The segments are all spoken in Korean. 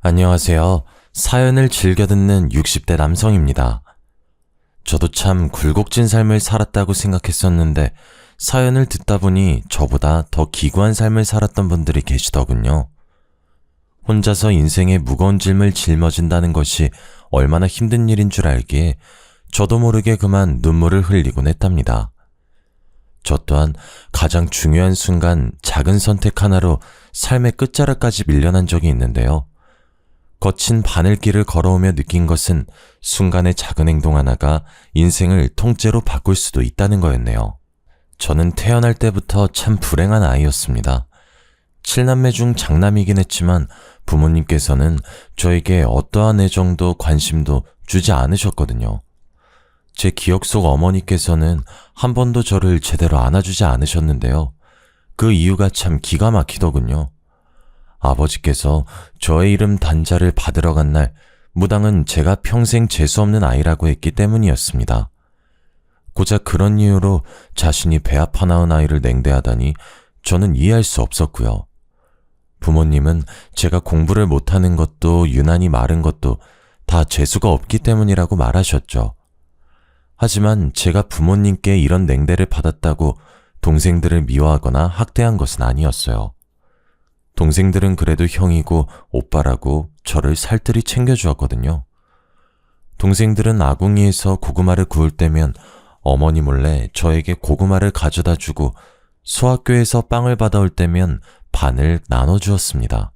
안녕하세요. 사연을 즐겨 듣는 60대 남성입니다. 저도 참 굴곡진 삶을 살았다고 생각했었는데 사연을 듣다 보니 저보다 더 기구한 삶을 살았던 분들이 계시더군요. 혼자서 인생의 무거운 짐을 짊어진다는 것이 얼마나 힘든 일인 줄 알기에 저도 모르게 그만 눈물을 흘리곤 했답니다. 저 또한 가장 중요한 순간 작은 선택 하나로 삶의 끝자락까지 밀려난 적이 있는데요. 거친 바늘길을 걸어오며 느낀 것은 순간의 작은 행동 하나가 인생을 통째로 바꿀 수도 있다는 거였네요. 저는 태어날 때부터 참 불행한 아이였습니다. 7남매 중 장남이긴 했지만 부모님께서는 저에게 어떠한 애정도 관심도 주지 않으셨거든요. 제 기억 속 어머니께서는 한 번도 저를 제대로 안아주지 않으셨는데요. 그 이유가 참 기가 막히더군요. 아버지께서 저의 이름 단자를 받으러 간 날 무당은 제가 평생 재수없는 아이라고 했기 때문이었습니다. 고작 그런 이유로 자신이 배 아파 낳은 아이를 냉대하다니 저는 이해할 수 없었고요. 부모님은 제가 공부를 못하는 것도 유난히 마른 것도 다 재수가 없기 때문이라고 말하셨죠. 하지만 제가 부모님께 이런 냉대를 받았다고 동생들을 미워하거나 학대한 것은 아니었어요. 동생들은 그래도 형이고 오빠라고 저를 살뜰히 챙겨주었거든요. 동생들은 아궁이에서 고구마를 구울 때면 어머니 몰래 저에게 고구마를 가져다 주고 소학교에서 빵을 받아올 때면 반을 나눠주었습니다.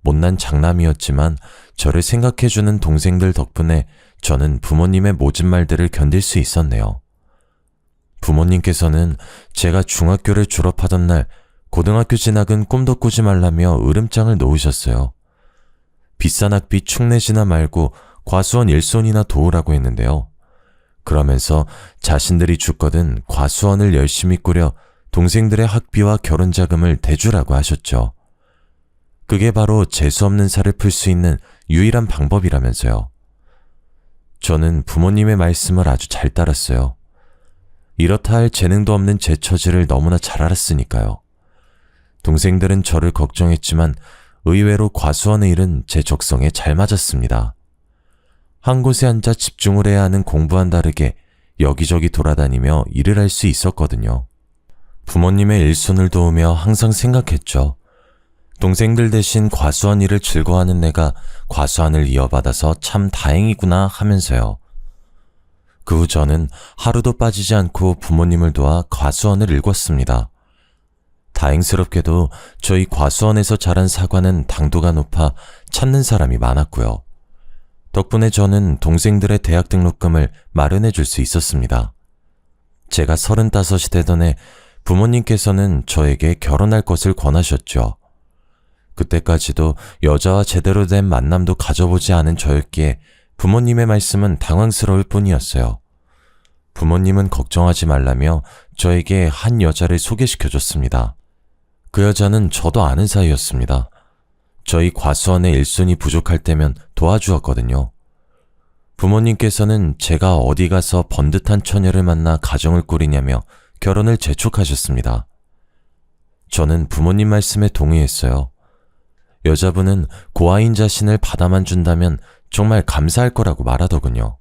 못난 장남이었지만 저를 생각해주는 동생들 덕분에 저는 부모님의 모진 말들을 견딜 수 있었네요. 부모님께서는 제가 중학교를 졸업하던 날 고등학교 진학은 꿈도 꾸지 말라며 으름장을 놓으셨어요. 비싼 학비 축내지나 말고 과수원 1손이나 도우라고 했는데요. 그러면서 자신들이 죽거든 과수원을 열심히 꾸려 동생들의 학비와 결혼 자금을 대주라고 하셨죠. 그게 바로 재수없는 살을 풀 수 있는 유일한 방법이라면서요. 저는 부모님의 말씀을 아주 잘 따랐어요. 이렇다 할 재능도 없는 제 처지를 너무나 잘 알았으니까요. 동생들은 저를 걱정했지만 의외로 과수원의 일은 제 적성에 잘 맞았습니다. 한 곳에 앉아 집중을 해야 하는 공부와는 다르게 여기저기 돌아다니며 일을 할 수 있었거든요. 부모님의 일손을 도우며 항상 생각했죠. 동생들 대신 과수원 일을 즐거워하는 내가 과수원을 이어받아서 참 다행이구나 하면서요. 그 후 저는 하루도 빠지지 않고 부모님을 도와 과수원을 일궜습니다. 다행스럽게도 저희 과수원에서 자란 사과는 당도가 높아 찾는 사람이 많았고요. 덕분에 저는 동생들의 대학 등록금을 마련해 줄 수 있었습니다. 제가 35이 되던 해 부모님께서는 저에게 결혼할 것을 권하셨죠. 그때까지도 여자와 제대로 된 만남도 가져보지 않은 저였기에 부모님의 말씀은 당황스러울 뿐이었어요. 부모님은 걱정하지 말라며 저에게 한 여자를 소개시켜줬습니다. 그 여자는 저도 아는 사이였습니다. 저희 과수원의 일손이 부족할 때면 도와주었거든요. 부모님께서는 제가 어디 가서 번듯한 처녀를 만나 가정을 꾸리냐며 결혼을 재촉하셨습니다. 저는 부모님 말씀에 동의했어요. 여자분은 고아인 자신을 받아만 준다면 정말 감사할 거라고 말하더군요.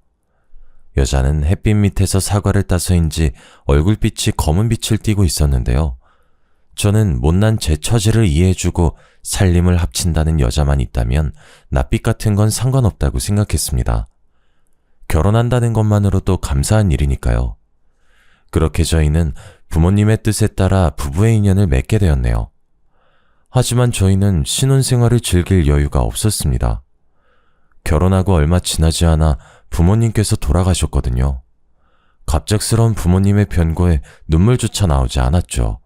여자는 햇빛 밑에서 사과를 따서인지 얼굴빛이 검은 빛을 띠고 있었는데요. 저는 못난 제 처지를 이해해주고 살림을 합친다는 여자만 있다면 낯빛 같은 건 상관없다고 생각했습니다. 결혼한다는 것만으로도 감사한 일이니까요. 그렇게 저희는 부모님의 뜻에 따라 부부의 인연을 맺게 되었네요. 하지만 저희는 신혼생활을 즐길 여유가 없었습니다. 결혼하고 얼마 지나지 않아 부모님께서 돌아가셨거든요. 갑작스러운 부모님의 변고에 눈물조차 나오지 않았죠.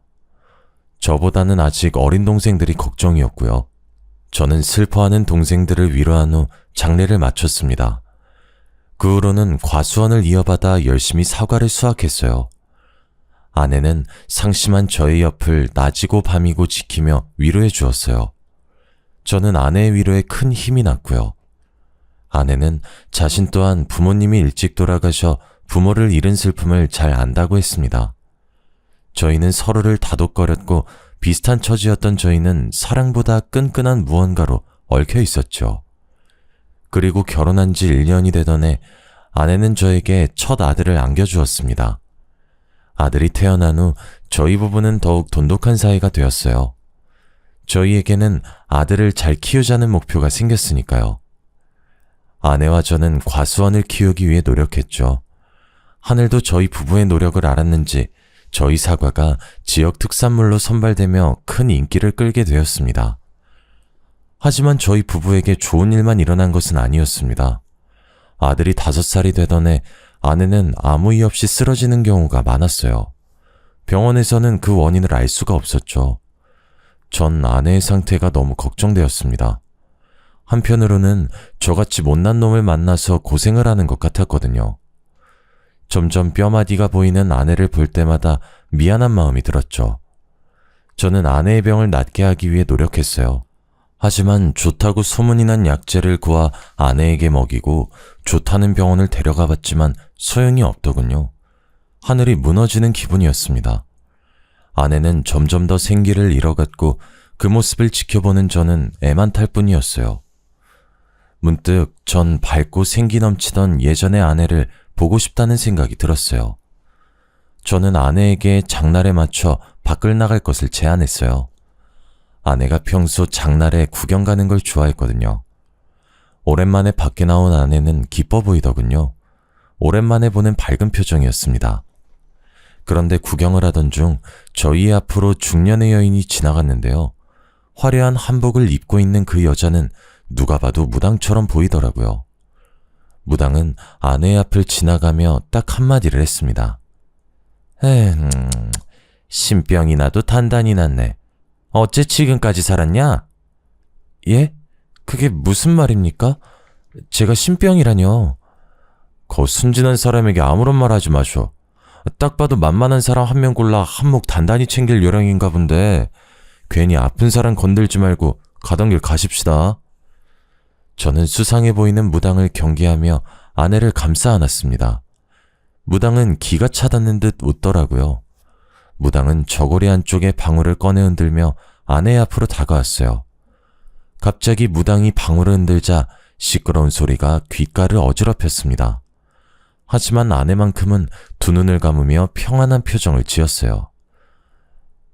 저보다는 아직 어린 동생들이 걱정이었고요. 저는 슬퍼하는 동생들을 위로한 후 장례를 마쳤습니다. 그 후로는 과수원을 이어받아 열심히 사과를 수확했어요. 아내는 상심한 저의 옆을 낮이고 밤이고 지키며 위로해 주었어요. 저는 아내의 위로에 큰 힘이 났고요. 아내는 자신 또한 부모님이 일찍 돌아가셔 부모를 잃은 슬픔을 잘 안다고 했습니다. 저희는 서로를 다독거렸고 비슷한 처지였던 저희는 사랑보다 끈끈한 무언가로 얽혀 있었죠. 그리고 결혼한 지 1년이 되던 해 아내는 저에게 첫 아들을 안겨주었습니다. 아들이 태어난 후 저희 부부는 더욱 돈독한 사이가 되었어요. 저희에게는 아들을 잘 키우자는 목표가 생겼으니까요. 아내와 저는 과수원을 키우기 위해 노력했죠. 하늘도 저희 부부의 노력을 알았는지 저희 사과가 지역 특산물로 선발되며 큰 인기를 끌게 되었습니다. 하지만 저희 부부에게 좋은 일만 일어난 것은 아니었습니다. 아들이 5살이 되던 해 아내는 아무 이유 없이 쓰러지는 경우가 많았어요. 병원에서는 그 원인을 알 수가 없었죠. 전 아내의 상태가 너무 걱정되었습니다. 한편으로는 저같이 못난 놈을 만나서 고생을 하는 것 같았거든요. 점점 뼈마디가 보이는 아내를 볼 때마다 미안한 마음이 들었죠. 저는 아내의 병을 낫게 하기 위해 노력했어요. 하지만 좋다고 소문이 난 약재를 구하 아내에게 먹이고 좋다는 병원을 데려가 봤지만 소용이 없더군요. 하늘이 무너지는 기분이었습니다. 아내는 점점 더 생기를 잃어갔고 그 모습을 지켜보는 저는 애만 탈 뿐이었어요. 문득 전 밝고 생기 넘치던 예전의 아내를 보고 싶다는 생각이 들었어요. 저는 아내에게 장날에 맞춰 밖을 나갈 것을 제안했어요. 아내가 평소 장날에 구경 가는 걸 좋아했거든요. 오랜만에 밖에 나온 아내는 기뻐 보이더군요. 오랜만에 보는 밝은 표정이었습니다. 그런데 구경을 하던 중 저희 앞으로 중년의 여인이 지나갔는데요. 화려한 한복을 입고 있는 그 여자는 누가 봐도 무당처럼 보이더라고요. 무당은 아내의 앞을 지나가며 딱 한마디를 했습니다. 신병이 나도 단단히 났네. 어째 지금까지 살았냐? 예? 그게 무슨 말입니까? 제가 신병이라뇨. 거 순진한 사람에게 아무런 말 하지 마쇼. 딱 봐도 만만한 사람 한 명 골라 한몫 단단히 챙길 요량인가 본데 괜히 아픈 사람 건들지 말고 가던 길 가십시다. 저는 수상해 보이는 무당을 경계하며 아내를 감싸 안았습니다. 무당은 기가 차닿는 듯 웃더라고요. 무당은 저고리 안쪽에 방울을 꺼내 흔들며 아내 앞으로 다가왔어요. 갑자기 무당이 방울을 흔들자 시끄러운 소리가 귓가를 어지럽혔습니다. 하지만 아내만큼은 두 눈을 감으며 평안한 표정을 지었어요.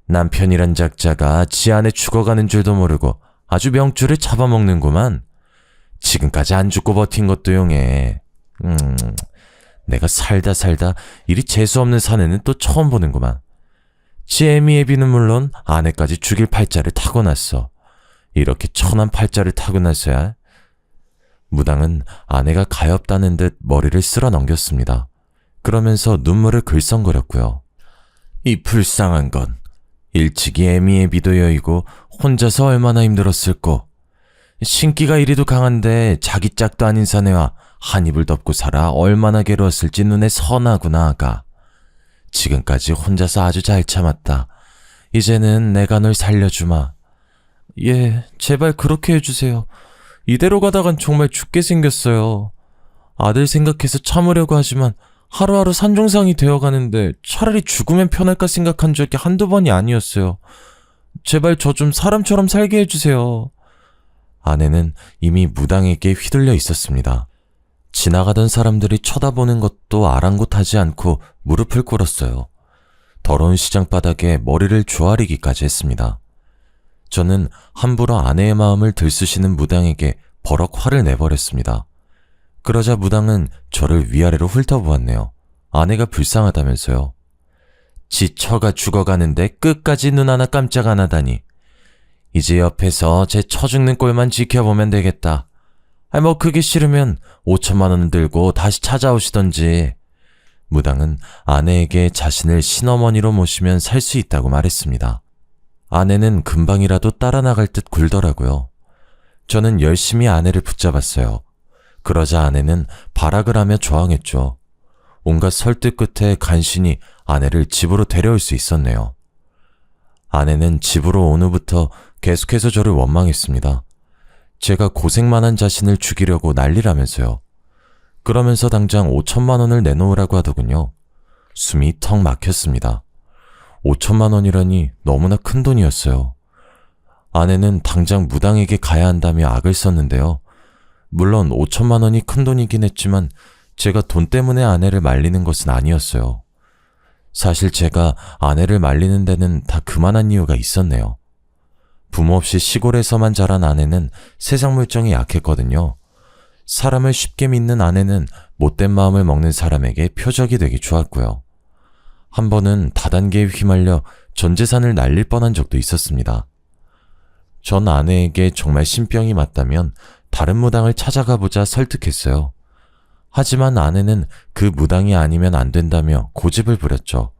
남편이란 작자가 지 아내 죽어가는 줄도 모르고 아주 명줄을 잡아먹는구만. 지금까지 안 죽고 버틴 것도 용해. 내가 살다 이리 재수없는 사내는 또 처음 보는구만. 지 애미애비는 물론 아내까지 죽일 팔자를 타고났어. 이렇게 천한 팔자를 타고났어야. 무당은 아내가 가엾다는 듯 머리를 쓸어 넘겼습니다. 그러면서 눈물을 글썽거렸고요. 이 불쌍한 건 일찍이 애미애비도 여의고 혼자서 얼마나 힘들었을꼬. 신기가 이리도 강한데 자기 짝도 아닌 사내와 한 입을 덮고 살아 얼마나 괴로웠을지 눈에 선하구나 아가. 지금까지 혼자서 아주 잘 참았다. 이제는 내가 널 살려주마. 예, 제발 그렇게 해주세요. 이대로 가다간 정말 죽게 생겼어요. 아들 생각해서 참으려고 하지만 하루하루 산중상이 되어가는데 차라리 죽으면 편할까 생각한 적이 한두 번이 아니었어요. 제발 저 좀 사람처럼 살게 해주세요. 아내는 이미 무당에게 휘둘려 있었습니다. 지나가던 사람들이 쳐다보는 것도 아랑곳하지 않고 무릎을 꿇었어요. 더러운 시장바닥에 머리를 조아리기까지 했습니다. 저는 함부로 아내의 마음을 들쑤시는 무당에게 버럭 화를 내버렸습니다. 그러자 무당은 저를 위아래로 훑어보았네요. 아내가 불쌍하다면서요. 지 처가 죽어가는데 끝까지 눈 하나 깜짝 안 하다니. 이제 옆에서 제 처 죽는 꼴만 지켜보면 되겠다. 뭐 그게 싫으면 5천만 원 들고 다시 찾아오시던지. 무당은 아내에게 자신을 신어머니로 모시면 살 수 있다고 말했습니다. 아내는 금방이라도 따라 나갈 듯 굴더라고요. 저는 열심히 아내를 붙잡았어요. 그러자 아내는 발악을 하며 저항했죠. 온갖 설득 끝에 간신히 아내를 집으로 데려올 수 있었네요. 아내는 집으로 온 후부터 계속해서 저를 원망했습니다. 제가 고생만 한 자신을 죽이려고 난리라면서요. 그러면서 당장 5천만 원을 내놓으라고 하더군요. 숨이 턱 막혔습니다. 5천만 원이라니 너무나 큰 돈이었어요. 아내는 당장 무당에게 가야 한다며 악을 썼는데요. 물론 5천만 원이 큰 돈이긴 했지만 제가 돈 때문에 아내를 말리는 것은 아니었어요. 사실 제가 아내를 말리는 데는 다 그만한 이유가 있었네요. 부모 없이 시골에서만 자란 아내는 세상 물정이 약했거든요. 사람을 쉽게 믿는 아내는 못된 마음을 먹는 사람에게 표적이 되기 좋았고요. 한 번은 다단계에 휘말려 전 재산을 날릴 뻔한 적도 있었습니다. 전 아내에게 정말 신병이 맞다면 다른 무당을 찾아가 보자 설득했어요. 하지만 아내는 그 무당이 아니면 안 된다며 고집을 부렸죠.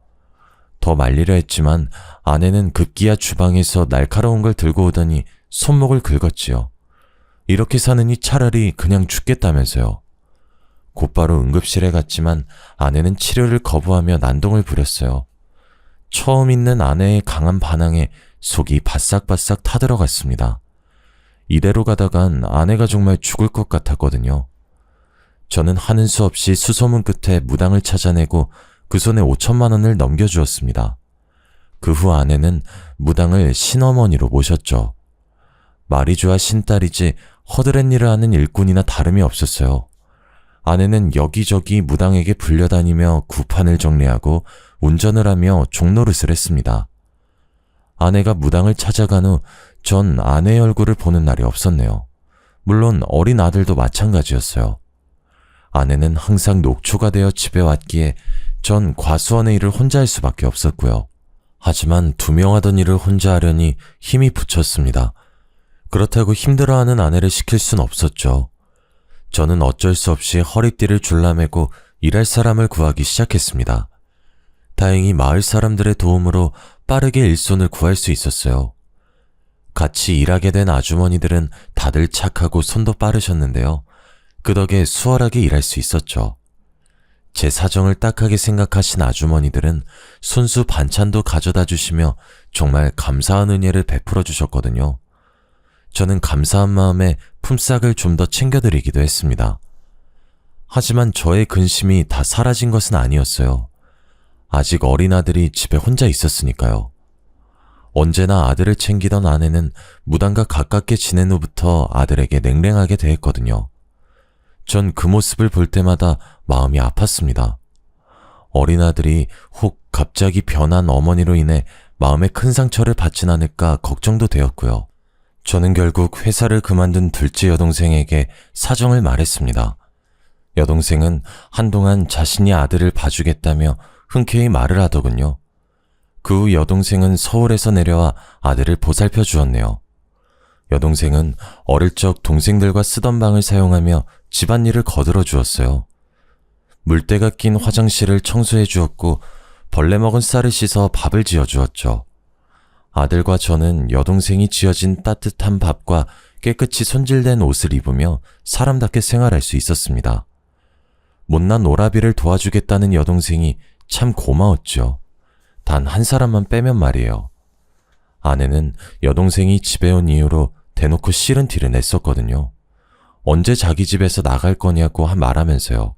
더 말리려 했지만 아내는 급기야 주방에서 날카로운 걸 들고 오더니 손목을 긁었지요. 이렇게 사느니 차라리 그냥 죽겠다면서요. 곧바로 응급실에 갔지만 아내는 치료를 거부하며 난동을 부렸어요. 처음 있는 아내의 강한 반항에 속이 바싹바싹 타들어갔습니다. 이대로 가다간 아내가 정말 죽을 것 같았거든요. 저는 하는 수 없이 수소문 끝에 무당을 찾아내고 그 손에 5천만 원을 넘겨주었습니다. 그 후 아내는 무당을 신어머니로 모셨죠. 마리주와 신딸이지 허드렛 일을 하는 일꾼이나 다름이 없었어요. 아내는 여기저기 무당에게 불려다니며 구판을 정리하고 운전을 하며 종노릇을 했습니다. 아내가 무당을 찾아간 후 전 아내의 얼굴을 보는 날이 없었네요. 물론 어린 아들도 마찬가지였어요. 아내는 항상 녹초가 되어 집에 왔기에 전 과수원의 일을 혼자 할 수밖에 없었고요. 하지만 두명하던 일을 혼자 하려니 힘이 붙였습니다. 그렇다고 힘들어하는 아내를 시킬 순 없었죠. 저는 어쩔 수 없이 허리띠를 줄라매고 일할 사람을 구하기 시작했습니다. 다행히 마을 사람들의 도움으로 빠르게 일손을 구할 수 있었어요. 같이 일하게 된 아주머니들은 다들 착하고 손도 빠르셨는데요. 그 덕에 수월하게 일할 수 있었죠. 제 사정을 딱하게 생각하신 아주머니들은 손수 반찬도 가져다 주시며 정말 감사한 은혜를 베풀어 주셨거든요. 저는 감사한 마음에 품삯을 좀 더 챙겨드리기도 했습니다. 하지만 저의 근심이 다 사라진 것은 아니었어요. 아직 어린 아들이 집에 혼자 있었으니까요. 언제나 아들을 챙기던 아내는 무당과 가깝게 지낸 후부터 아들에게 냉랭하게 대했거든요. 전 그 모습을 볼 때마다 마음이 아팠습니다. 어린 아들이 혹 갑자기 변한 어머니로 인해 마음에 큰 상처를 받진 않을까 걱정도 되었고요. 저는 결국 회사를 그만둔 둘째 여동생에게 사정을 말했습니다. 여동생은 한동안 자신이 아들을 봐주겠다며 흔쾌히 말을 하더군요. 그 후 여동생은 서울에서 내려와 아들을 보살펴 주었네요. 여동생은 어릴 적 동생들과 쓰던 방을 사용하며 집안일을 거들어 주었어요. 물때가 낀 화장실을 청소해 주었고 벌레 먹은 쌀을 씻어 밥을 지어 주었죠. 아들과 저는 여동생이 지어진 따뜻한 밥과 깨끗이 손질된 옷을 입으며 사람답게 생활할 수 있었습니다. 못난 오라비를 도와주겠다는 여동생이 참 고마웠죠. 단 한 사람만 빼면 말이에요. 아내는 여동생이 집에 온 이후로 대놓고 싫은 티를 냈었거든요. 언제 자기 집에서 나갈 거냐고 말하면서요.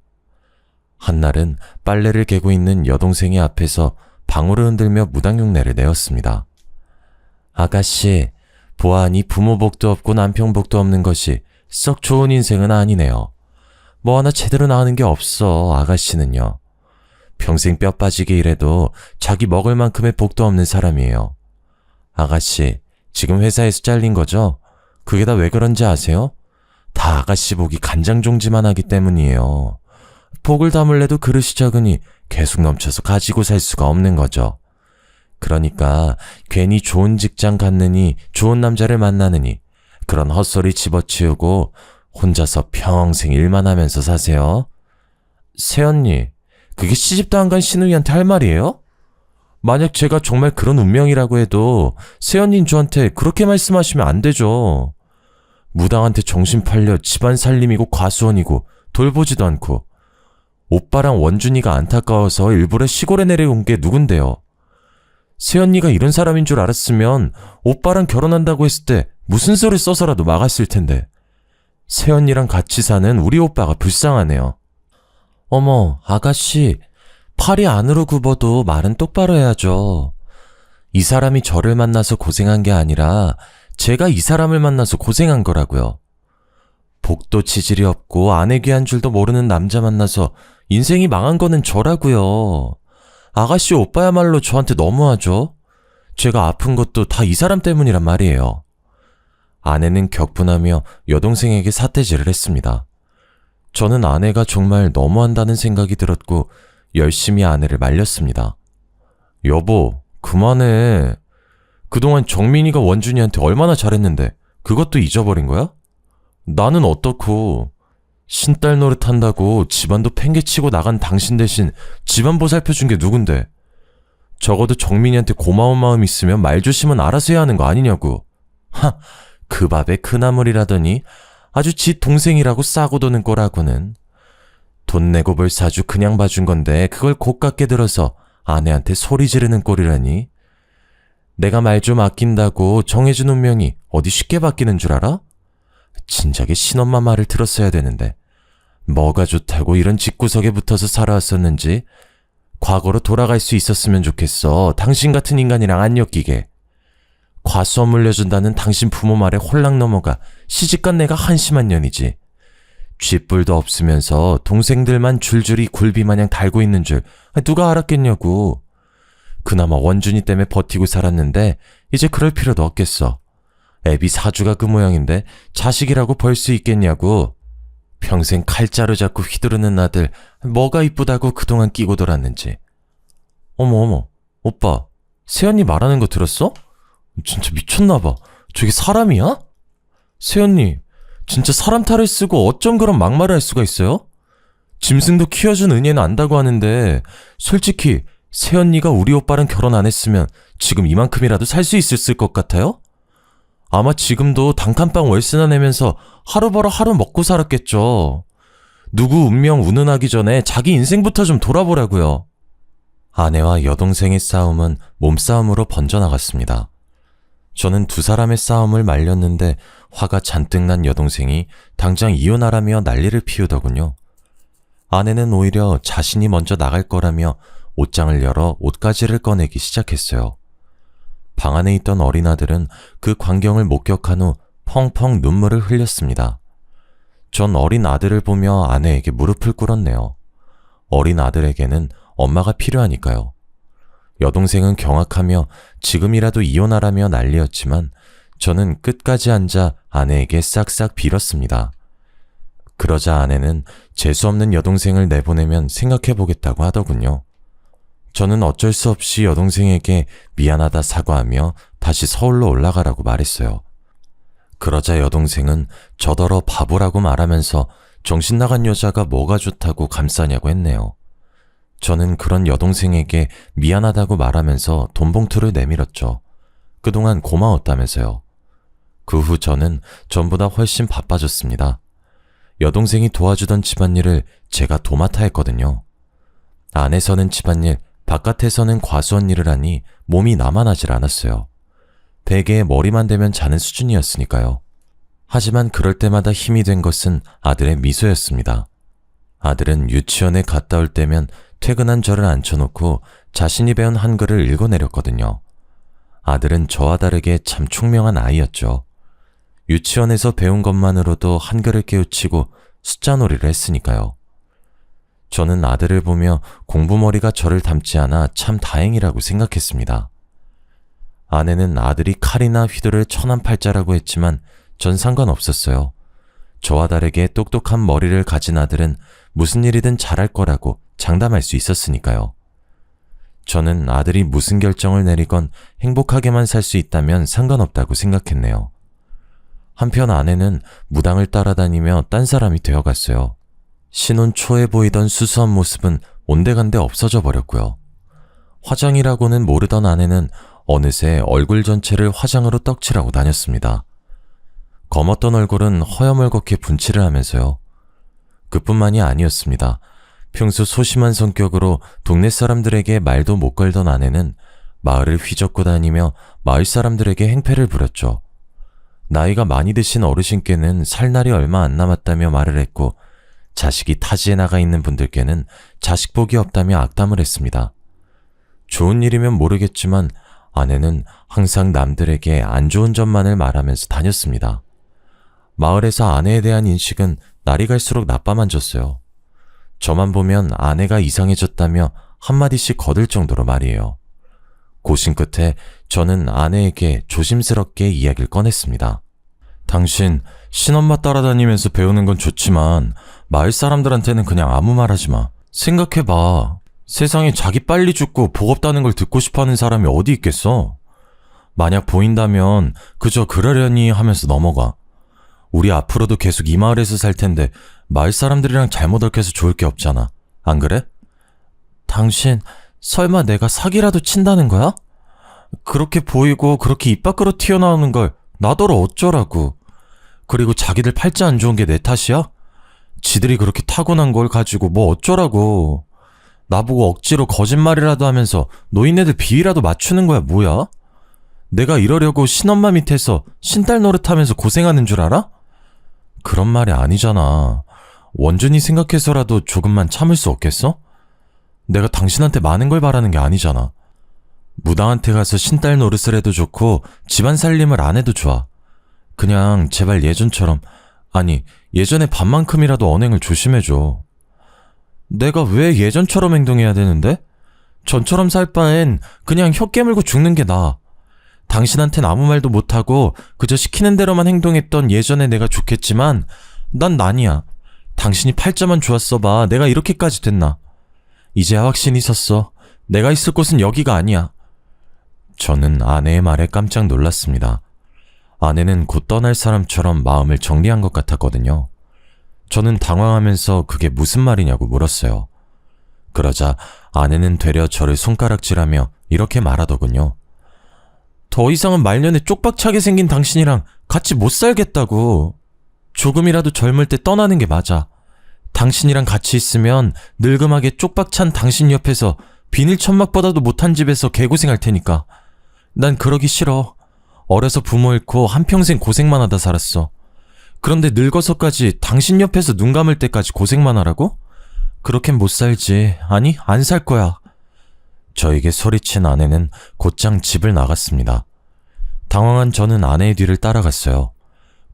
한날은 빨래를 개고 있는 여동생의 앞에서 방울을 흔들며 무당흉내를 내었습니다. 아가씨, 보아하니 부모 복도 없고 남편 복도 없는 것이 썩 좋은 인생은 아니네요. 뭐 하나 제대로 나오는 게 없어, 아가씨는요. 평생 뼈 빠지게 일해도 자기 먹을 만큼의 복도 없는 사람이에요. 아가씨, 지금 회사에서 잘린 거죠? 그게 다 왜 그런지 아세요? 다 아가씨 복이 간장종지만 하기 때문이에요. 복을 담을래도 그릇이 적으니 계속 넘쳐서 가지고 살 수가 없는 거죠. 그러니까 괜히 좋은 직장 갔느니 좋은 남자를 만나느니 그런 헛소리 집어치우고 혼자서 평생 일만 하면서 사세요. 새언니, 그게 시집도 안 간 시누이한테 할 말이에요? 만약 제가 정말 그런 운명이라고 해도 새언니는 저한테 그렇게 말씀하시면 안 되죠. 무당한테 정신 팔려 집안 살림이고 과수원이고 돌보지도 않고 오빠랑 원준이가 안타까워서 일부러 시골에 내려온 게 누군데요. 새언니가 이런 사람인 줄 알았으면 오빠랑 결혼한다고 했을 때 무슨 소리 써서라도 막았을 텐데. 새언니랑 같이 사는 우리 오빠가 불쌍하네요. 어머, 아가씨, 팔이 안으로 굽어도 말은 똑바로 해야죠. 이 사람이 저를 만나서 고생한 게 아니라 제가 이 사람을 만나서 고생한 거라고요. 복도 지질이 없고 아내 귀한 줄도 모르는 남자 만나서 인생이 망한 거는 저라고요. 아가씨 오빠야말로 저한테 너무하죠? 제가 아픈 것도 다 이 사람 때문이란 말이에요. 아내는 격분하며 여동생에게 삿대질을 했습니다. 저는 아내가 정말 너무한다는 생각이 들었고 열심히 아내를 말렸습니다. 여보, 그만해. 그동안 정민이가 원준이한테 얼마나 잘했는데 그것도 잊어버린 거야? 나는 어떻고 신딸 노릇한다고 집안도 팽개치고 나간 당신 대신 집안 보살펴준 게 누군데? 적어도 정민이한테 고마운 마음 있으면 말조심은 알아서 해야 하는 거 아니냐고. 그 밥에 그나물이라더니 아주 지 동생이라고 싸고 도는 꼴하고는. 돈 내고 뭘 사주 그냥 봐준 건데 그걸 고깝게 들어서 아내한테 소리 지르는 꼴이라니. 내가 말 좀 아낀다고 정해준 운명이 어디 쉽게 바뀌는 줄 알아? 진작에 신엄마 말을 들었어야 되는데 뭐가 좋다고 이런 집구석에 붙어서 살아왔었는지 과거로 돌아갈 수 있었으면 좋겠어. 당신 같은 인간이랑 안 엮이게. 과수원 물려준다는 당신 부모 말에 홀랑 넘어가 시집간 내가 한심한 년이지. 쥐뿔도 없으면서 동생들만 줄줄이 굴비마냥 달고 있는 줄 누가 알았겠냐고. 그나마 원준이 때문에 버티고 살았는데 이제 그럴 필요도 없겠어. 애비 사주가 그 모양인데 자식이라고 벌 수 있겠냐고. 평생 칼자루 잡고 휘두르는 아들 뭐가 이쁘다고 그동안 끼고 돌았는지. 어머, 오빠 새언니 말하는 거 들었어? 진짜 미쳤나봐. 저게 사람이야? 새언니 진짜 사람 탈을 쓰고 어쩜 그런 막말을 할 수가 있어요? 짐승도 키워준 은혜는 안다고 하는데 솔직히 새언니가 우리 오빠랑 결혼 안 했으면 지금 이만큼이라도 살 수 있었을 것 같아요? 아마 지금도 단칸방 월세나 내면서 하루 벌어 하루 먹고 살았겠죠. 누구 운명 운운하기 전에 자기 인생부터 좀 돌아보라고요. 아내와 여동생의 싸움은 몸싸움으로 번져나갔습니다. 저는 두 사람의 싸움을 말렸는데 화가 잔뜩 난 여동생이 당장 이혼하라며 난리를 피우더군요. 아내는 오히려 자신이 먼저 나갈 거라며 옷장을 열어 옷가지를 꺼내기 시작했어요. 방 안에 있던 어린 아들은 그 광경을 목격한 후 펑펑 눈물을 흘렸습니다. 전 어린 아들을 보며 아내에게 무릎을 꿇었네요. 어린 아들에게는 엄마가 필요하니까요. 여동생은 경악하며 지금이라도 이혼하라며 난리였지만 저는 끝까지 앉아 아내에게 싹싹 빌었습니다. 그러자 아내는 재수없는 여동생을 내보내면 생각해보겠다고 하더군요. 저는 어쩔 수 없이 여동생에게 미안하다 사과하며 다시 서울로 올라가라고 말했어요. 그러자 여동생은 저더러 바보라고 말하면서 정신 나간 여자가 뭐가 좋다고 감싸냐고 했네요. 저는 그런 여동생에게 미안하다고 말하면서 돈봉투를 내밀었죠. 그동안 고마웠다면서요. 그 후 저는 전보다 훨씬 바빠졌습니다. 여동생이 도와주던 집안일을 제가 도맡아 했거든요. 안에서는 집안일, 바깥에서는 과수원 일을 하니 몸이 나만하질 않았어요. 베개에 머리만 대면 자는 수준이었으니까요. 하지만 그럴 때마다 힘이 된 것은 아들의 미소였습니다. 아들은 유치원에 갔다 올 때면 퇴근한 저를 앉혀놓고 자신이 배운 한글을 읽어내렸거든요. 아들은 저와 다르게 참 총명한 아이였죠. 유치원에서 배운 것만으로도 한글을 깨우치고 숫자놀이를 했으니까요. 저는 아들을 보며 공부머리가 저를 닮지 않아 참 다행이라고 생각했습니다. 아내는 아들이 칼이나 휘두를 천한팔자라고 했지만 전 상관없었어요. 저와 다르게 똑똑한 머리를 가진 아들은 무슨 일이든 잘할 거라고 장담할 수 있었으니까요. 저는 아들이 무슨 결정을 내리건 행복하게만 살 수 있다면 상관없다고 생각했네요. 한편 아내는 무당을 따라다니며 딴 사람이 되어갔어요. 신혼 초에 보이던 수수한 모습은 온데간데 없어져 버렸고요. 화장이라고는 모르던 아내는 어느새 얼굴 전체를 화장으로 떡칠하고 다녔습니다. 검었던 얼굴은 허여멀겋게 분칠을 하면서요. 그뿐만이 아니었습니다. 평소 소심한 성격으로 동네 사람들에게 말도 못 걸던 아내는 마을을 휘젓고 다니며 마을 사람들에게 행패를 부렸죠. 나이가 많이 드신 어르신께는 살 날이 얼마 안 남았다며 말을 했고 자식이 타지에 나가 있는 분들께는 자식 복이 없다며 악담을 했습니다. 좋은 일이면 모르겠지만 아내는 항상 남들에게 안 좋은 점만을 말하면서 다녔습니다. 마을에서 아내에 대한 인식은 날이 갈수록 나빠만 졌어요. 저만 보면 아내가 이상해졌다며 한마디씩 거들 정도로 말이에요. 고심 끝에 저는 아내에게 조심스럽게 이야기를 꺼냈습니다. 당신 신엄마 따라다니면서 배우는 건 좋지만 마을 사람들한테는 그냥 아무 말 하지 마. 생각해봐. 세상에 자기 빨리 죽고 복 없다는 걸 듣고 싶어하는 사람이 어디 있겠어? 만약 보인다면 그저 그러려니 하면서 넘어가. 우리 앞으로도 계속 이 마을에서 살 텐데 마을 사람들이랑 잘못 얽혀서 좋을 게 없잖아. 안 그래? 당신 설마 내가 사기라도 친다는 거야? 그렇게 보이고 그렇게 입 밖으로 튀어나오는 걸 나더러 어쩌라고. 그리고 자기들 팔자 안 좋은 게 내 탓이야? 지들이 그렇게 타고난 걸 가지고 뭐 어쩌라고. 나보고 억지로 거짓말이라도 하면서 노인네들 비위라도 맞추는 거야 뭐야? 내가 이러려고 신엄마 밑에서 신딸 노릇하면서 고생하는 줄 알아? 그런 말이 아니잖아. 원준이 생각해서라도 조금만 참을 수 없겠어? 내가 당신한테 많은 걸 바라는 게 아니잖아. 무당한테 가서 신딸 노릇을 해도 좋고 집안 살림을 안 해도 좋아. 그냥 제발 예전처럼, 아니 예전에 반만큼이라도 언행을 조심해줘. 내가 왜 예전처럼 행동해야 되는데? 전처럼 살 바엔 그냥 혀 깨물고 죽는 게 나아. 당신한텐 아무 말도 못하고 그저 시키는 대로만 행동했던 예전의 내가 좋겠지만 난 아니야. 당신이 팔자만 좋았어 봐. 내가 이렇게까지 됐나. 이제야 확신이 섰어. 내가 있을 곳은 여기가 아니야. 저는 아내의 말에 깜짝 놀랐습니다. 아내는 곧 떠날 사람처럼 마음을 정리한 것 같았거든요. 저는 당황하면서 그게 무슨 말이냐고 물었어요. 그러자 아내는 되려 저를 손가락질하며 이렇게 말하더군요. 더 이상은 말년에 쪽박차게 생긴 당신이랑 같이 못 살겠다고. 조금이라도 젊을 때 떠나는 게 맞아. 당신이랑 같이 있으면 늙음하게 쪽박찬 당신 옆에서 비닐 천막보다도 못한 집에서 개고생할 테니까. 난 그러기 싫어. 어려서 부모 잃고 한평생 고생만 하다 살았어. 그런데 늙어서까지 당신 옆에서 눈 감을 때까지 고생만 하라고? 그렇게는 못 살지. 아니, 안 살 거야. 저에게 소리친 아내는 곧장 집을 나갔습니다. 당황한 저는 아내의 뒤를 따라갔어요.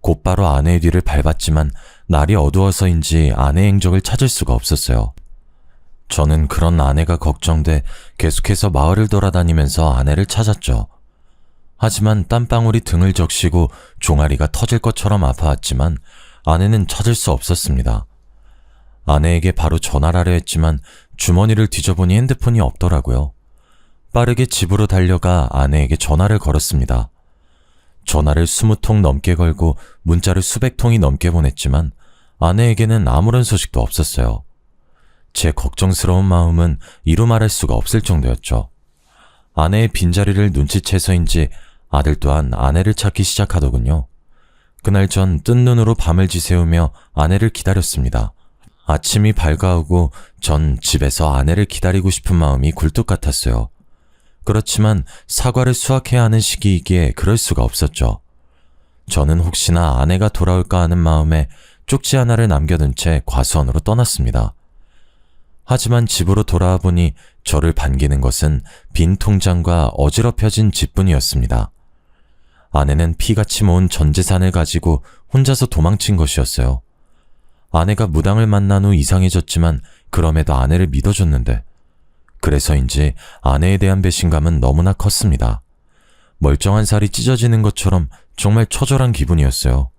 곧바로 아내의 뒤를 밟았지만 날이 어두워서인지 아내의 행적을 찾을 수가 없었어요. 저는 그런 아내가 걱정돼 계속해서 마을을 돌아다니면서 아내를 찾았죠. 하지만 땀방울이 등을 적시고 종아리가 터질 것처럼 아파왔지만 아내는 찾을 수 없었습니다. 아내에게 바로 전화를 하려 했지만 주머니를 뒤져보니 핸드폰이 없더라고요. 빠르게 집으로 달려가 아내에게 전화를 걸었습니다. 전화를 20통 넘게 걸고 문자를 수백 통이 넘게 보냈지만 아내에게는 아무런 소식도 없었어요. 제 걱정스러운 마음은 이루 말할 수가 없을 정도였죠. 아내의 빈자리를 눈치채서인지 아들 또한 아내를 찾기 시작하더군요. 그날 전 뜬 눈으로 밤을 지새우며 아내를 기다렸습니다. 아침이 밝아오고 전 집에서 아내를 기다리고 싶은 마음이 굴뚝 같았어요. 그렇지만 사과를 수확해야 하는 시기이기에 그럴 수가 없었죠. 저는 혹시나 아내가 돌아올까 하는 마음에 쪽지 하나를 남겨둔 채 과수원으로 떠났습니다. 하지만 집으로 돌아와 보니 저를 반기는 것은 빈 통장과 어지럽혀진 집뿐이었습니다. 아내는 피같이 모은 전 재산을 가지고 혼자서 도망친 것이었어요. 아내가 무당을 만난 후 이상해졌지만 그럼에도 아내를 믿어줬는데 그래서인지 아내에 대한 배신감은 너무나 컸습니다. 멀쩡한 살이 찢어지는 것처럼 정말 처절한 기분이었어요.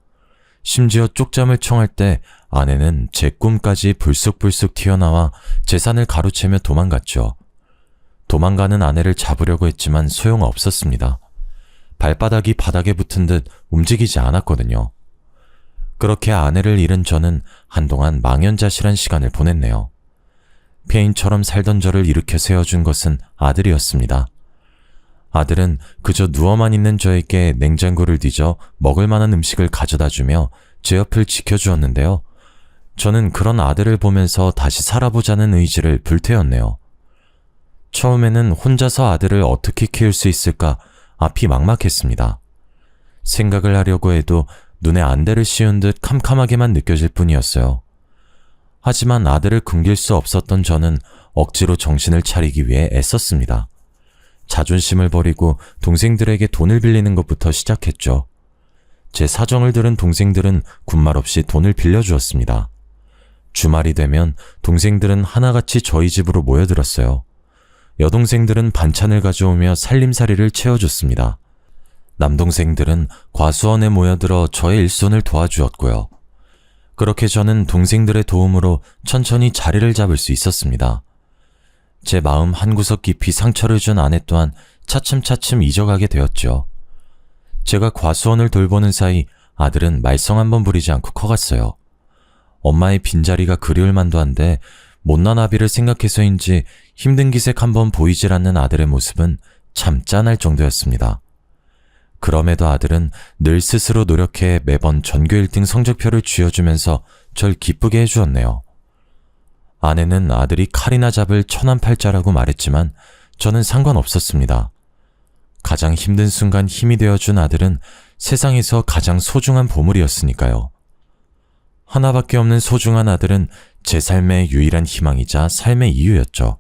심지어 쪽잠을 청할 때 아내는 제 꿈까지 불쑥불쑥 튀어나와 재산을 가로채며 도망갔죠. 도망가는 아내를 잡으려고 했지만 소용없었습니다. 발바닥이 바닥에 붙은 듯 움직이지 않았거든요. 그렇게 아내를 잃은 저는 한동안 망연자실한 시간을 보냈네요. 폐인처럼 살던 저를 일으켜 세워준 것은 아들이었습니다. 아들은 그저 누워만 있는 저에게 냉장고를 뒤져 먹을 만한 음식을 가져다주며 제 옆을 지켜주었는데요. 저는 그런 아들을 보면서 다시 살아보자는 의지를 불태웠네요. 처음에는 혼자서 아들을 어떻게 키울 수 있을까 앞이 막막했습니다. 생각을 하려고 해도 눈에 안대를 씌운 듯 캄캄하게만 느껴질 뿐이었어요. 하지만 아들을 굶길 수 없었던 저는 억지로 정신을 차리기 위해 애썼습니다. 자존심을 버리고 동생들에게 돈을 빌리는 것부터 시작했죠. 제 사정을 들은 동생들은 군말 없이 돈을 빌려주었습니다. 주말이 되면 동생들은 하나같이 저희 집으로 모여들었어요. 여동생들은 반찬을 가져오며 살림살이를 채워줬습니다. 남동생들은 과수원에 모여들어 저의 일손을 도와주었고요. 그렇게 저는 동생들의 도움으로 천천히 자리를 잡을 수 있었습니다. 제 마음 한구석 깊이 상처를 준 아내 또한 차츰차츰 잊어가게 되었죠. 제가 과수원을 돌보는 사이 아들은 말썽 한번 부리지 않고 커갔어요. 엄마의 빈자리가 그리울 만도 한데 못난 아비를 생각해서인지 힘든 기색 한번 보이질 않는 아들의 모습은 참 짠할 정도였습니다. 그럼에도 아들은 늘 스스로 노력해 매번 전교 1등 성적표를 쥐어주면서 절 기쁘게 해주었네요. 아내는 아들이 칼이나 잡을 천한팔자라고 말했지만 저는 상관없었습니다. 가장 힘든 순간 힘이 되어준 아들은 세상에서 가장 소중한 보물이었으니까요. 하나밖에 없는 소중한 아들은 제 삶의 유일한 희망이자 삶의 이유였죠.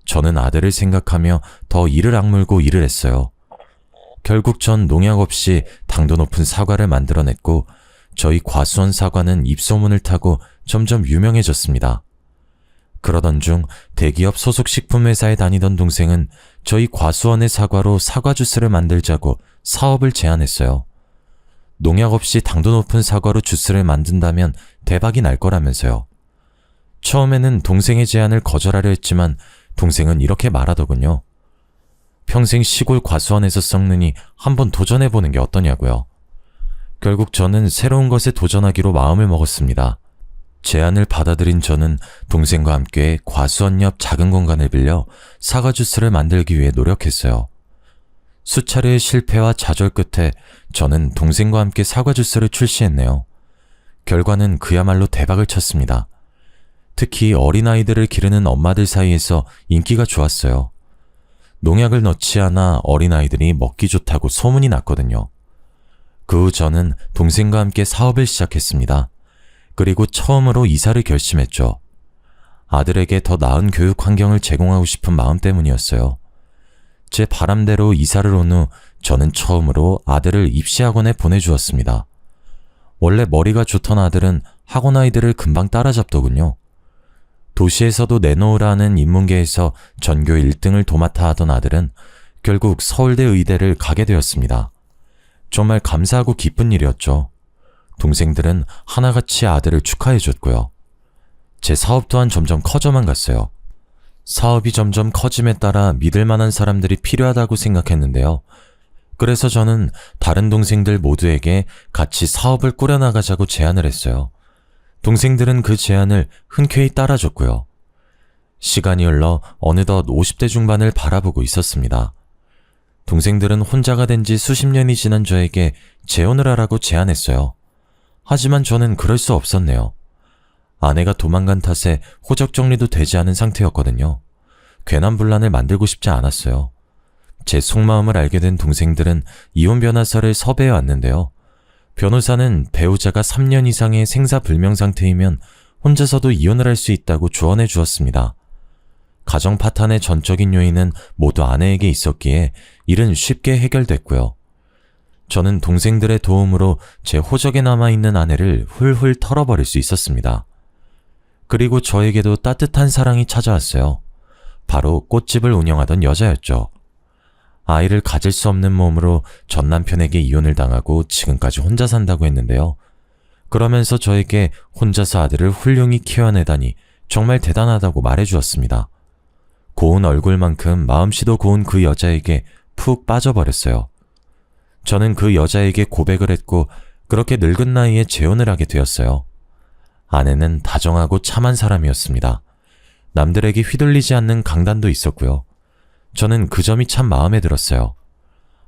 저는 아들을 생각하며 더 이를 악물고 일을 했어요. 결국 전 농약 없이 당도 높은 사과를 만들어냈고 저희 과수원 사과는 입소문을 타고 점점 유명해졌습니다. 그러던 중 대기업 소속 식품회사에 다니던 동생은 저희 과수원의 사과로 사과 주스를 만들자고 사업을 제안했어요. 농약 없이 당도 높은 사과로 주스를 만든다면 대박이 날 거라면서요. 처음에는 동생의 제안을 거절하려 했지만 동생은 이렇게 말하더군요. 평생 시골 과수원에서 썩느니 한번 도전해보는 게 어떠냐고요. 결국 저는 새로운 것에 도전하기로 마음을 먹었습니다. 제안을 받아들인 저는 동생과 함께 과수원 옆 작은 공간을 빌려 사과 주스를 만들기 위해 노력했어요. 수차례의 실패와 좌절 끝에 저는 동생과 함께 사과 주스를 출시했네요. 결과는 그야말로 대박을 쳤습니다. 특히 어린아이들을 기르는 엄마들 사이에서 인기가 좋았어요. 농약을 넣지 않아 어린아이들이 먹기 좋다고 소문이 났거든요. 그 후 저는 동생과 함께 사업을 시작했습니다. 그리고 처음으로 이사를 결심했죠. 아들에게 더 나은 교육 환경을 제공하고 싶은 마음 때문이었어요. 제 바람대로 이사를 온 후 저는 처음으로 아들을 입시학원에 보내주었습니다. 원래 머리가 좋던 아들은 학원 아이들을 금방 따라잡더군요. 도시에서도 내놓으라 하는 인문계에서 전교 1등을 도맡아 하던 아들은 결국 서울대 의대를 가게 되었습니다. 정말 감사하고 기쁜 일이었죠. 동생들은 하나같이 아들을 축하해줬고요. 제 사업 또한 점점 커져만 갔어요. 사업이 점점 커짐에 따라 믿을 만한 사람들이 필요하다고 생각했는데요. 그래서 저는 다른 동생들 모두에게 같이 사업을 꾸려나가자고 제안을 했어요. 동생들은 그 제안을 흔쾌히 따라줬고요. 시간이 흘러 어느덧 50대 중반을 바라보고 있었습니다. 동생들은 혼자가 된 지 수십 년이 지난 저에게 재혼을 하라고 제안했어요. 하지만 저는 그럴 수 없었네요. 아내가 도망간 탓에 호적 정리도 되지 않은 상태였거든요. 괜한 분란을 만들고 싶지 않았어요. 제 속마음을 알게 된 동생들은 이혼 변호사를 섭외해 왔는데요. 변호사는 배우자가 3년 이상의 생사불명 상태이면 혼자서도 이혼을 할 수 있다고 조언해 주었습니다. 가정 파탄의 전적인 요인은 모두 아내에게 있었기에 일은 쉽게 해결됐고요. 저는 동생들의 도움으로 제 호적에 남아있는 아내를 훌훌 털어버릴 수 있었습니다. 그리고 저에게도 따뜻한 사랑이 찾아왔어요. 바로 꽃집을 운영하던 여자였죠. 아이를 가질 수 없는 몸으로 전 남편에게 이혼을 당하고 지금까지 혼자 산다고 했는데요. 그러면서 저에게 혼자서 아들을 훌륭히 키워내다니 정말 대단하다고 말해주었습니다. 고운 얼굴만큼 마음씨도 고운 그 여자에게 푹 빠져버렸어요. 저는 그 여자에게 고백을 했고 그렇게 늙은 나이에 재혼을 하게 되었어요. 아내는 다정하고 참한 사람이었습니다. 남들에게 휘둘리지 않는 강단도 있었고요. 저는 그 점이 참 마음에 들었어요.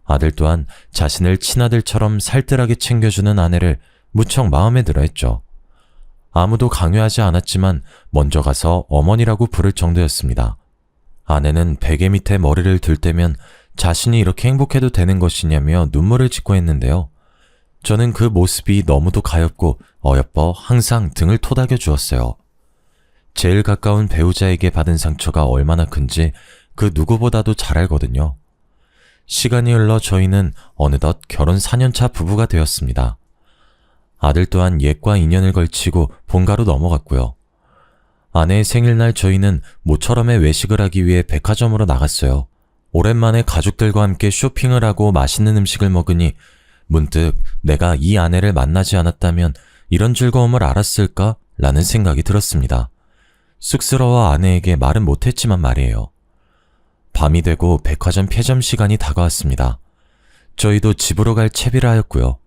아들 또한 자신을 친아들처럼 살뜰하게 챙겨주는 아내를 무척 마음에 들어 했죠. 아무도 강요하지 않았지만 먼저 가서 어머니라고 부를 정도였습니다. 아내는 베개 밑에 머리를 들 때면 자신이 이렇게 행복해도 되는 것이냐며 눈물을 짓고 했는데요. 저는 그 모습이 너무도 가엾고 어여뻐 항상 등을 토닥여 주었어요. 제일 가까운 배우자에게 받은 상처가 얼마나 큰지 그 누구보다도 잘 알거든요. 시간이 흘러 저희는 어느덧 결혼 4년차 부부가 되었습니다. 아들 또한 옛과 인연을 걸치고 본가로 넘어갔고요. 아내의 생일날 저희는 모처럼의 외식을 하기 위해 백화점으로 나갔어요. 오랜만에 가족들과 함께 쇼핑을 하고 맛있는 음식을 먹으니 문득 내가 이 아내를 만나지 않았다면 이런 즐거움을 알았을까? 라는 생각이 들었습니다. 쑥스러워 아내에게 말은 못했지만 말이에요. 밤이 되고 백화점 폐점 시간이 다가왔습니다. 저희도 집으로 갈 채비를 하였고요.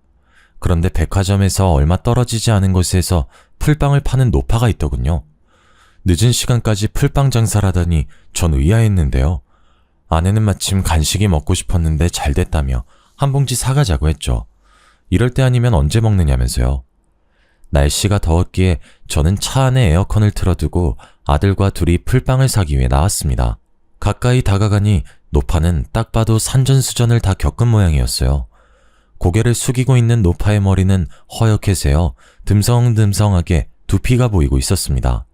그런데 백화점에서 얼마 떨어지지 않은 곳에서 풀빵을 파는 노파가 있더군요. 늦은 시간까지 풀빵 장사를 하다니 전 의아했는데요. 아내는 마침 간식이 먹고 싶었는데 잘 됐다며 한 봉지 사가자고 했죠. 이럴 때 아니면 언제 먹느냐면서요. 날씨가 더웠기에 저는 차 안에 에어컨을 틀어두고 아들과 둘이 풀빵을 사기 위해 나왔습니다. 가까이 다가가니 노파는 딱 봐도 산전수전을 다 겪은 모양이었어요. 고개를 숙이고 있는 노파의 머리는 허옇게 새어 듬성듬성하게 두피가 보이고 있었습니다.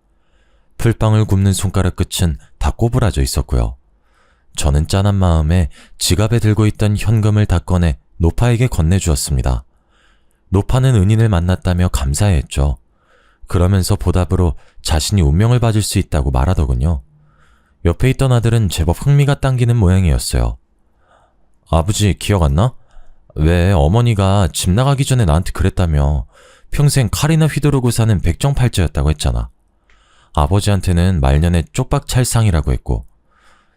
풀빵을 굽는 손가락 끝은 다 꼬부라져 있었고요. 저는 짠한 마음에 지갑에 들고 있던 현금을 다 꺼내 노파에게 건네주었습니다. 노파는 은인을 만났다며 감사해했죠. 그러면서 보답으로 자신이 운명을 봐줄 수 있다고 말하더군요. 옆에 있던 아들은 제법 흥미가 당기는 모양이었어요. 아버지 기억 안 나? 왜 어머니가 집 나가기 전에 나한테 그랬다며 평생 칼이나 휘두르고 사는 백정팔자였다고 했잖아. 아버지한테는 말년에 쪽박찰상이라고 했고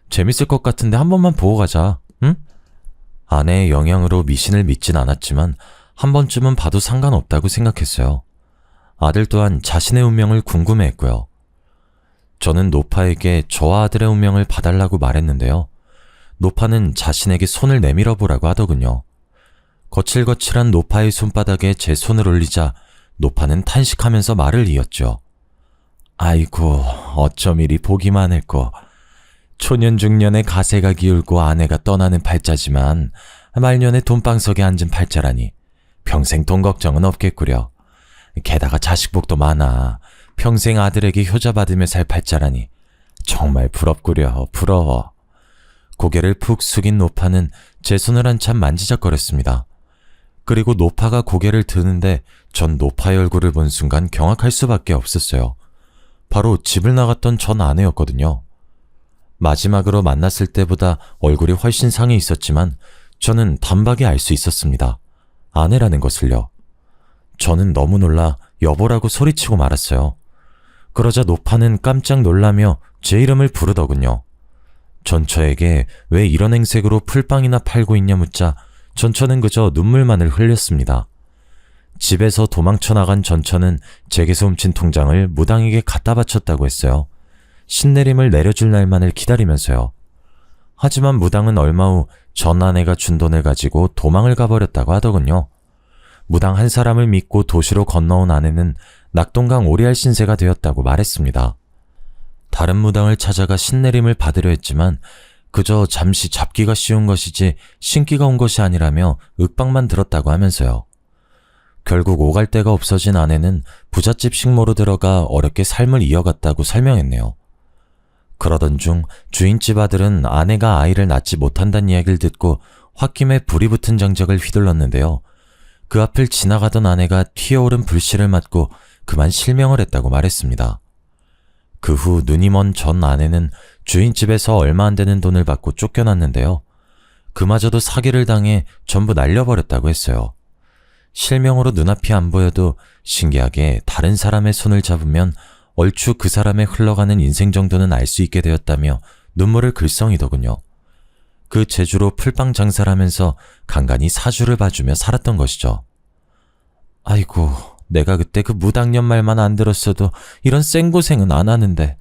재밌을 것 같은데 한 번만 보고 가자, 응? 아내의 영향으로 미신을 믿진 않았지만 한 번쯤은 봐도 상관없다고 생각했어요. 아들 또한 자신의 운명을 궁금해했고요. 저는 노파에게 저와 아들의 운명을 봐달라고 말했는데요. 노파는 자신에게 손을 내밀어 보라고 하더군요. 거칠거칠한 노파의 손바닥에 제 손을 올리자 노파는 탄식하면서 말을 이었죠. 아이고 어쩜 이리 보기만 했고 초년중년에 가세가 기울고 아내가 떠나는 팔자지만 말년에 돈방석에 앉은 팔자라니 평생 돈 걱정은 없겠구려. 게다가 자식복도 많아 평생 아들에게 효자받으며 살 팔자라니 정말 부럽구려. 부러워. 고개를 푹 숙인 노파는 제 손을 한참 만지작거렸습니다. 그리고 노파가 고개를 드는데 전 노파의 얼굴을 본 순간 경악할 수밖에 없었어요. 바로 집을 나갔던 전 아내였거든요. 마지막으로 만났을 때보다 얼굴이 훨씬 상해 있었지만 저는 단박에 알 수 있었습니다. 아내라는 것을요. 저는 너무 놀라 여보라고 소리치고 말았어요. 그러자 노파는 깜짝 놀라며 제 이름을 부르더군요. 전처에게 왜 이런 행색으로 풀빵이나 팔고 있냐 묻자 전처는 그저 눈물만을 흘렸습니다. 집에서 도망쳐 나간 전처는 제게서 훔친 통장을 무당에게 갖다 바쳤다고 했어요. 신내림을 내려줄 날만을 기다리면서요. 하지만 무당은 얼마 후 전 아내가 준 돈을 가지고 도망을 가버렸다고 하더군요. 무당 한 사람을 믿고 도시로 건너온 아내는 낙동강 오리알 신세가 되었다고 말했습니다. 다른 무당을 찾아가 신내림을 받으려 했지만 그저 잠시 잡기가 쉬운 것이지 신기가 온 것이 아니라며 윽박만 들었다고 하면서요. 결국 오갈 데가 없어진 아내는 부잣집 식모로 들어가 어렵게 삶을 이어갔다고 설명했네요. 그러던 중 주인집 아들은 아내가 아이를 낳지 못한다는 이야기를 듣고 홧김에 불이 붙은 장작을 휘둘렀는데요. 그 앞을 지나가던 아내가 튀어오른 불씨를 맞고 그만 실명을 했다고 말했습니다. 그 후 눈이 먼 전 아내는 주인집에서 얼마 안 되는 돈을 받고 쫓겨났는데요. 그마저도 사기를 당해 전부 날려버렸다고 했어요. 실명으로 눈앞이 안 보여도 신기하게 다른 사람의 손을 잡으면 얼추 그 사람의 흘러가는 인생 정도는 알 수 있게 되었다며 눈물을 글썽이더군요. 그 재주로 풀빵 장사를 하면서 간간히 사주를 봐주며 살았던 것이죠. 아이고, 내가 그때 그 무당년 말만 안 들었어도 이런 생고생은 안 하는데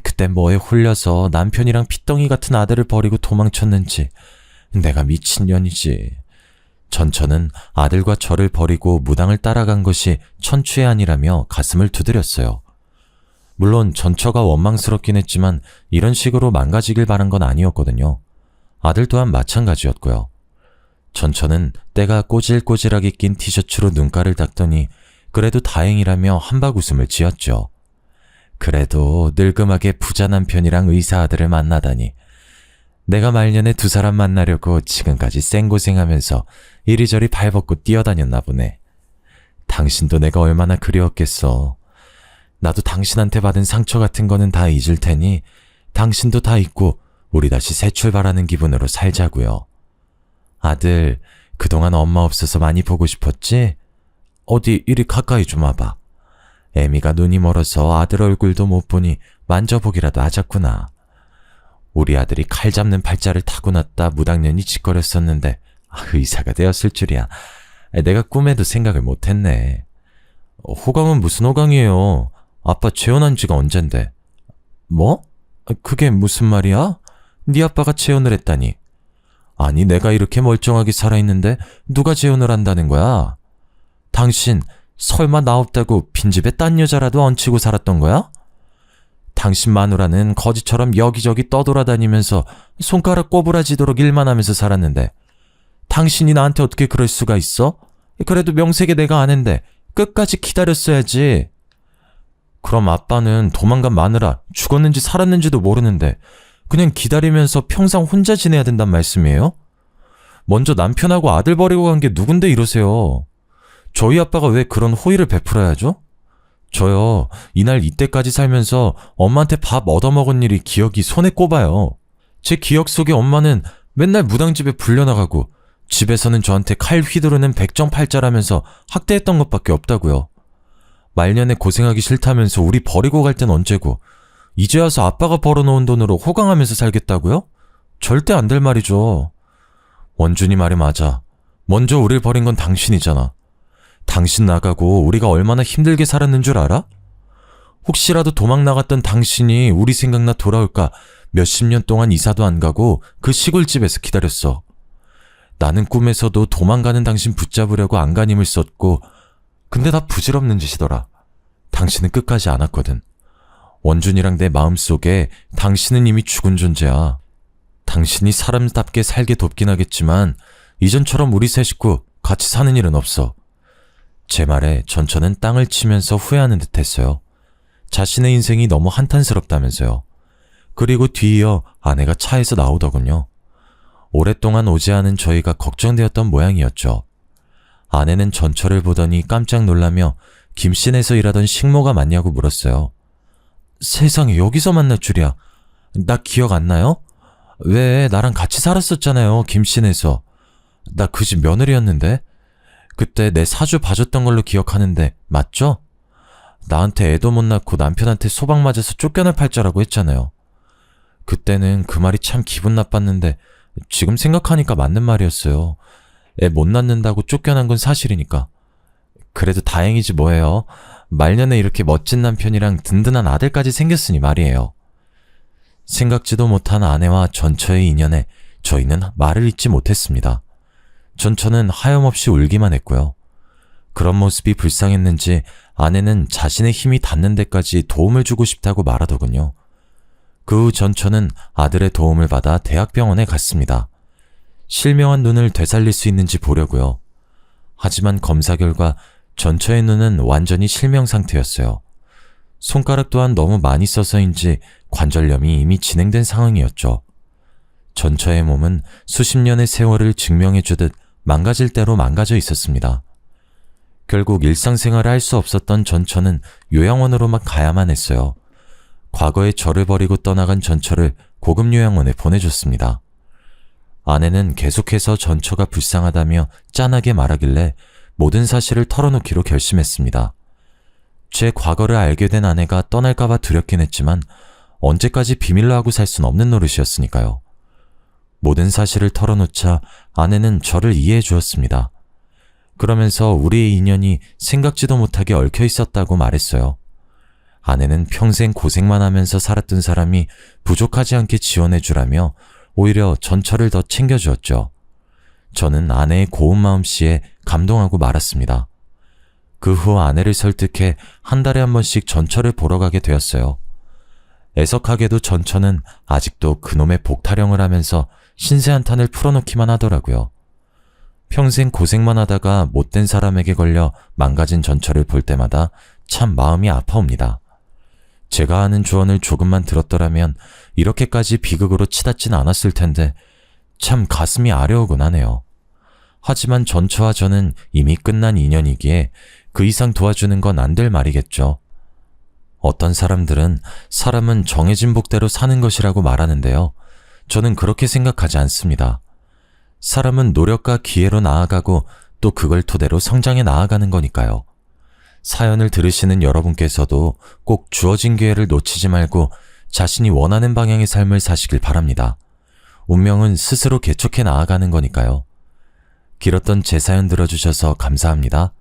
그때 뭐에 홀려서 남편이랑 피덩이 같은 아들을 버리고 도망쳤는지 내가 미친년이지. 전처는 아들과 저를 버리고 무당을 따라간 것이 천추의 아니라며 가슴을 두드렸어요. 물론 전처가 원망스럽긴 했지만 이런 식으로 망가지길 바란 건 아니었거든요. 아들 또한 마찬가지였고요. 전처는 때가 꼬질꼬질하게 낀 티셔츠로 눈가를 닦더니 그래도 다행이라며 한박 웃음을 지었죠. 그래도 늙음하게 부자 남편이랑 의사 아들을 만나다니 내가 말년에 두 사람 만나려고 지금까지 쌩고생하면서 이리저리 발벗고 뛰어다녔나 보네. 당신도 내가 얼마나 그리웠겠어. 나도 당신한테 받은 상처 같은 거는 다 잊을 테니 당신도 다 잊고 우리 다시 새 출발하는 기분으로 살자고요. 아들, 그동안 엄마 없어서 많이 보고 싶었지? 어디 이리 가까이 좀 와봐. 애미가 눈이 멀어서 아들 얼굴도 못 보니 만져보기라도 하자꾸나. 우리 아들이 칼 잡는 팔자를 타고났다 무당년이 짓거렸었는데 의사가 되었을 줄이야. 내가 꿈에도 생각을 못했네. 호강은 무슨 호강이에요? 아빠 재혼한 지가 언젠데. 뭐? 그게 무슨 말이야? 네 아빠가 재혼을 했다니. 아니, 내가 이렇게 멀쩡하게 살아있는데 누가 재혼을 한다는 거야? 당신 설마 나 없다고 빈집에 딴 여자라도 얹히고 살았던 거야? 당신 마누라는 거지처럼 여기저기 떠돌아다니면서 손가락 꼬부라지도록 일만 하면서 살았는데 당신이 나한테 어떻게 그럴 수가 있어? 그래도 명색에 내가 아는데 끝까지 기다렸어야지. 그럼 아빠는 도망간 마누라 죽었는지 살았는지도 모르는데 그냥 기다리면서 평생 혼자 지내야 된단 말씀이에요? 먼저 남편하고 아들 버리고 간 게 누군데 이러세요. 저희 아빠가 왜 그런 호의를 베풀어야죠? 저요, 이날 이때까지 살면서 엄마한테 밥 얻어먹은 일이 기억이 손에 꼽아요. 제 기억 속에 엄마는 맨날 무당집에 불려나가고 집에서는 저한테 칼 휘두르는 백정팔자라면서 학대했던 것밖에 없다고요. 말년에 고생하기 싫다면서 우리 버리고 갈 땐 언제고 이제 와서 아빠가 벌어놓은 돈으로 호강하면서 살겠다고요? 절대 안 될 말이죠. 원준이 말이 맞아. 먼저 우릴 버린 건 당신이잖아. 당신 나가고 우리가 얼마나 힘들게 살았는 줄 알아? 혹시라도 도망 나갔던 당신이 우리 생각나 돌아올까 몇십 년 동안 이사도 안 가고 그 시골집에서 기다렸어. 나는 꿈에서도 도망가는 당신 붙잡으려고 안간힘을 썼고 근데 다 부질없는 짓이더라. 당신은 끝까지 안 왔거든. 원준이랑 내 마음속에 당신은 이미 죽은 존재야. 당신이 사람답게 살게 돕긴 하겠지만 이전처럼 우리 세 식구 같이 사는 일은 없어. 제 말에 전처는 땅을 치면서 후회하는 듯 했어요. 자신의 인생이 너무 한탄스럽다면서요. 그리고 뒤이어 아내가 차에서 나오더군요. 오랫동안 오지 않은 저희가 걱정되었던 모양이었죠. 아내는 전처를 보더니 깜짝 놀라며 김씨네에서 일하던 식모가 맞냐고 물었어요. 세상에, 여기서 만날 줄이야. 나 기억 안 나요? 왜, 나랑 같이 살았었잖아요, 김씨네에서. 나 그 집 며느리였는데. 그때 내 사주 봐줬던 걸로 기억하는데 맞죠? 나한테 애도 못 낳고 남편한테 소방 맞아서 쫓겨날 팔자라고 했잖아요. 그때는 그 말이 참 기분 나빴는데 지금 생각하니까 맞는 말이었어요. 애 못 낳는다고 쫓겨난 건 사실이니까. 그래도 다행이지 뭐예요. 말년에 이렇게 멋진 남편이랑 든든한 아들까지 생겼으니 말이에요. 생각지도 못한 아내와 전처의 인연에 저희는 말을 잇지 못했습니다. 전처는 하염없이 울기만 했고요. 그런 모습이 불쌍했는지 아내는 자신의 힘이 닿는 데까지 도움을 주고 싶다고 말하더군요. 그 후 전처는 아들의 도움을 받아 대학병원에 갔습니다. 실명한 눈을 되살릴 수 있는지 보려고요. 하지만 검사 결과 전처의 눈은 완전히 실명 상태였어요. 손가락 또한 너무 많이 써서인지 관절염이 이미 진행된 상황이었죠. 전처의 몸은 수십 년의 세월을 증명해주듯 망가질 대로 망가져 있었습니다. 결국 일상생활을 할 수 없었던 전처는 요양원으로만 가야만 했어요. 과거에 저를 버리고 떠나간 전처를 고급 요양원에 보내줬습니다. 아내는 계속해서 전처가 불쌍하다며 짠하게 말하길래 모든 사실을 털어놓기로 결심했습니다. 제 과거를 알게 된 아내가 떠날까봐 두렵긴 했지만 언제까지 비밀로 하고 살 순 없는 노릇이었으니까요. 모든 사실을 털어놓자 아내는 저를 이해해 주었습니다. 그러면서 우리의 인연이 생각지도 못하게 얽혀 있었다고 말했어요. 아내는 평생 고생만 하면서 살았던 사람이 부족하지 않게 지원해 주라며 오히려 전처를 더 챙겨주었죠. 저는 아내의 고운 마음씨에 감동하고 말았습니다. 그 후 아내를 설득해 한 달에 한 번씩 전처를 보러 가게 되었어요. 애석하게도 전처는 아직도 그놈의 복타령을 하면서 신세 한탄을 풀어놓기만 하더라고요. 평생 고생만 하다가 못된 사람에게 걸려 망가진 전처를 볼 때마다 참 마음이 아파옵니다. 제가 하는 조언을 조금만 들었더라면 이렇게까지 비극으로 치닫진 않았을 텐데 참 가슴이 아려오곤 하네요. 하지만 전처와 저는 이미 끝난 인연이기에 그 이상 도와주는 건 안 될 말이겠죠. 어떤 사람들은 사람은 정해진 복대로 사는 것이라고 말하는데요. 저는 그렇게 생각하지 않습니다. 사람은 노력과 기회로 나아가고 또 그걸 토대로 성장해 나아가는 거니까요. 사연을 들으시는 여러분께서도 꼭 주어진 기회를 놓치지 말고 자신이 원하는 방향의 삶을 사시길 바랍니다. 운명은 스스로 개척해 나아가는 거니까요. 길었던 제 사연 들어주셔서 감사합니다.